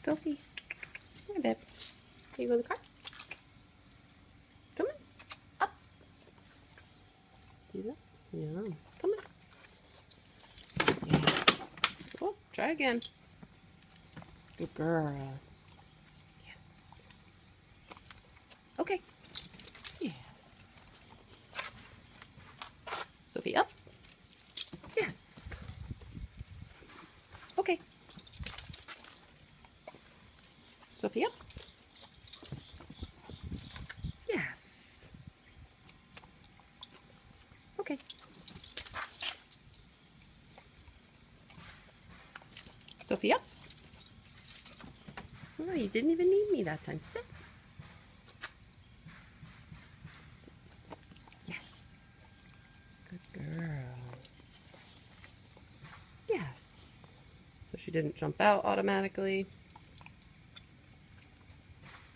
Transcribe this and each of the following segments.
Sophie. Come on, babe. Can you go in the car? Come on. Up. See that? Yeah. Come on. Yes. Oh, try again. Good girl. Yes. Okay. Yes. Sophie, up. Yes. Okay. Sophie, up. Yes. Okay. Sophie, up. Oh, you didn't even need me that time. Sit. Sit. Yes. Good girl. Yes. So she didn't jump out automatically.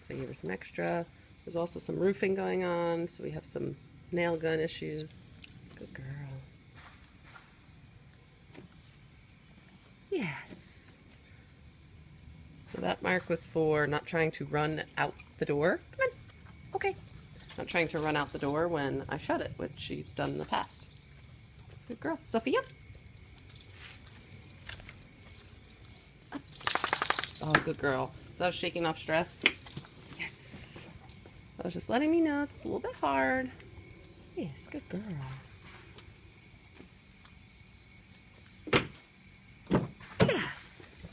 So I gave her some extra. There's also some roofing going on, so we have some nail gun issues. Good girl. Yes. So that mark was for not trying to run out the door. Come on. Okay. Not trying to run out the door when I shut it, which she's done in the past. Good girl. Sophie, up. Up. Oh, good girl. So I was shaking off stress. Yes. I was just letting me know it's a little bit hard. Yes, good girl. Yes.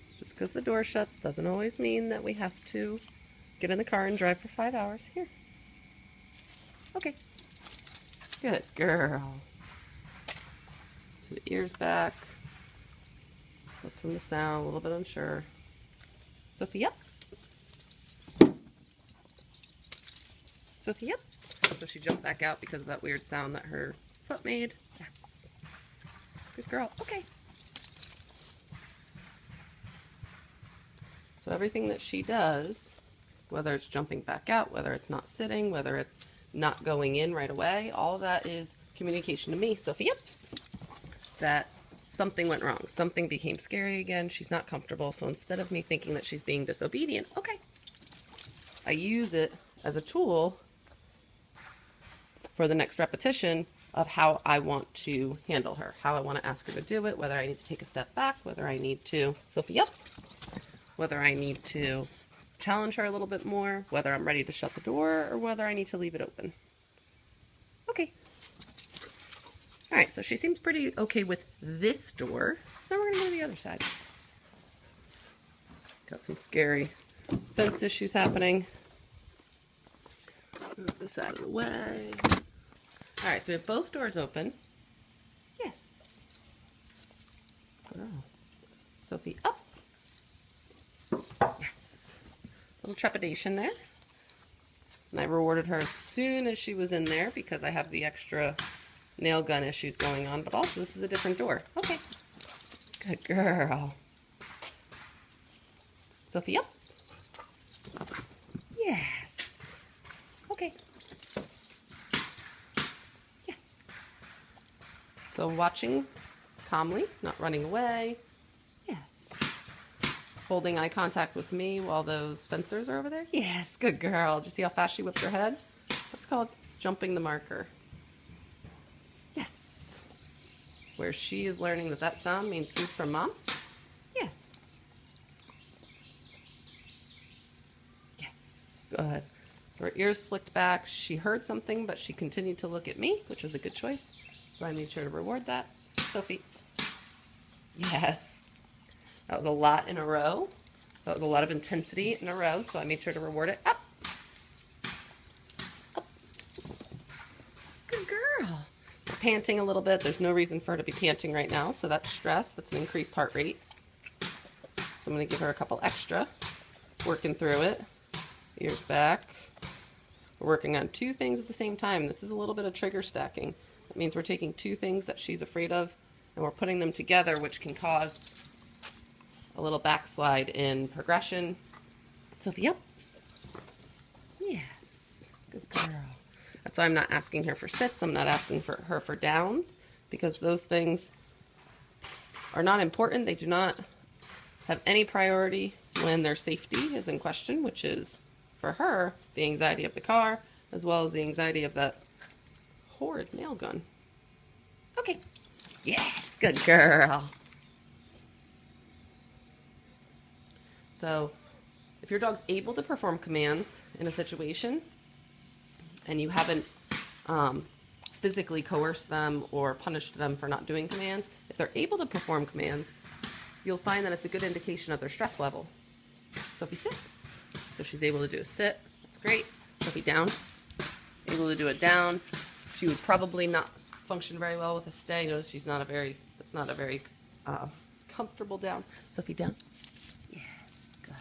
It's just because the door shuts doesn't always mean that we have to get in the car and drive for 5 hours. Here. Okay. Good girl. So the ears back. That's from the sound, a little bit unsure. Sophie, up. Sophie, up. So she jumped back out because of that weird sound that her foot made. Yes. Good girl. Okay. So everything that she does, whether it's jumping back out, whether it's not sitting, whether it's not going in right away, all of that is communication to me, Sophie, up, that something went wrong. Something became scary again. She's not comfortable. So instead of me thinking that she's being disobedient, okay, I use it as a tool for the next repetition of how I want to handle her, how I want to ask her to do it, whether I need to take a step back, whether I need to, Sophie, up, whether I need to challenge her a little bit more, whether I'm ready to shut the door, or whether I need to leave it open. Okay. All right, so she seems pretty okay with this door. So now we're gonna go to the other side. Got some scary fence issues happening. Move this out of the way. All right, so we have both doors open. Yes. Girl. Sophie, up. Yes. Little trepidation there. And I rewarded her as soon as she was in there because I have the extra nail gun issues going on, but also this is a different door. Okay. Good girl. Sophie, up. Yes. Okay. Yes. So watching calmly, not running away. Yes. Holding eye contact with me while those fencers are over there. Yes, good girl. Did you see how fast she whipped her head? That's called jumping the marker. Yes. Where she is learning that that sound means food from mom. Yes. Yes. Good. So her ears flicked back. She heard something, but she continued to look at me, which was a good choice. So I made sure to reward that. Sophie. Yes. That was a lot in a row. That was a lot of intensity in a row, so I made sure to reward it. Up. Up. Good girl. We're panting a little bit. There's no reason for her to be panting right now, so that's stress. That's an increased heart rate. So I'm going to give her a couple extra. Working through it. Ears back. We're working on two things at the same time. This is a little bit of trigger stacking. That means we're taking two things that she's afraid of, and we're putting them together, which can cause a little backslide in progression. Sophie, up. Yes. Good girl. That's why I'm not asking her for sits. I'm not asking for her for downs, because those things are not important. They do not have any priority when their safety is in question, which is, for her, the anxiety of the car, as well as the anxiety of that horrid nail gun. Okay. Yes, good girl. So, if your dog's able to perform commands in a situation, and you haven't physically coerced them or punished them for not doing commands, if they're able to perform commands, you'll find that it's a good indication of their stress level. Sophie, sit. So she's able to do a sit. That's great. Sophie, down. Able to do it down. She would probably not function very well with a stay. Notice she's not a very, it's not a very comfortable down. Sophie, down. Yes, good.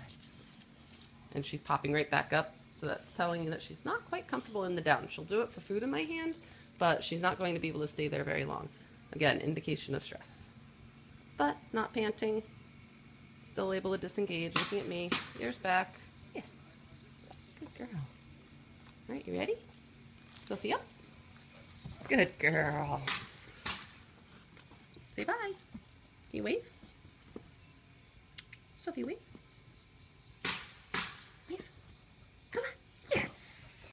And she's popping right back up. So that's telling you that she's not quite comfortable in the down. She'll do it for food in my hand, but she's not going to be able to stay there very long. Again, indication of stress. But not panting. Still able to disengage. Looking at me. Ears back. Yes. Good girl. All right, you ready? Sophie, up. Good girl. Say bye. Can you wave? Sophie, wave.